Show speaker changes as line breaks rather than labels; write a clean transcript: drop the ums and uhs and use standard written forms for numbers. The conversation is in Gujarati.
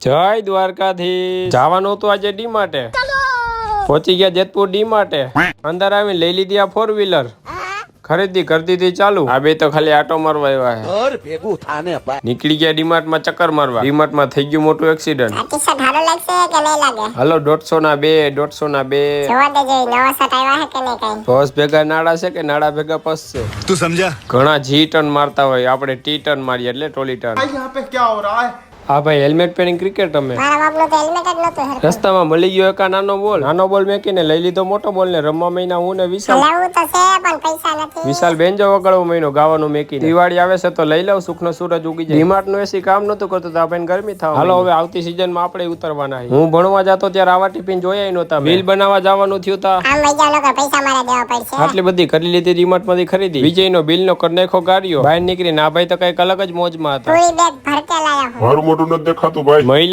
જય દ્વારકાથી જવાનું હતું આજે ડી માટે પહોંચી ગયા જેતપુર ડી માટે અંદર આવીને લઈ લીધી આ 4 વ્હીલર ખરીદી કરી દીધી ચાલુ આ બે તો ખાલી આટો મારવા આવ્યા છે ભેગું થાને ભાઈ નીકળી ગયા ડીમાર્ટ માં ચક્કર મારવા ડીમાર્ટ માં થઈ ગયું મોટું એક્સિડન્ટ
આ ટી-શર્ટ હારો લાગશે કે નહીં લાગે
હાલો 150 ના બે 150 ના બે
જોવા દેજો નવા શર્ટ આવ્યા છે કે નહીં કઈ
બસ ભેગા નાડા છે કે નાડા ભેગા પસ છે
તું સમજા
ઘણા જી ટર્ન મારતા હોય આપણે ટી ટર્ન મારીએ એટલે ટ્રોલી ટર્ન
यहाँ पे क्या हो रहा है
હા ભાઈ હેલ્મેટ પહેરીને ક્રિકેટ રમે
મારા બાપનો તો હેલ્મેટ જ નતો હરખું
રસ્તામાં મળી ગયો એક નાનો બોલ મેકીને લઈ લીધો મોટો બોલ ને રમવા મહિના હું ને વિશાલ
હલાવું તો છે પણ પૈસા નથી
વિશાલ બેન્જો વગાડવો મહિનો ગાવાનું મેકીને દિવાળી આવે છે તો લઈ લઉં સુખનો સૂરજ ઉગી જાય ડીમાર્ટ નું એસી કામ નતું કરતો તો આપણે ગરમી થાવ હાલો હવે આવતી સીઝન માં આપણે ઉતરવાના છે હું ભણવા જતો ત્યારે આવા ટિફિન જોયા નહોતા બિલ બનાવવા જવાનું થયું તા
આમ વઈ જાવ લોકો પૈસા મારે દેવા પડશે
આટલી બધી કરી લીધી ડીમાર્ટ માંથી ખરીદી વિજય નો બિલ નો કરી નાખો ગાડીઓ બહાર નીકળી ના ભાઈ તો કઈક અલગ જ મોજમાં હતા
પૂરી બેગ ભરકે લાયા હું
મારું મોટું નથી દેખાતું ભાઈ
મહિલા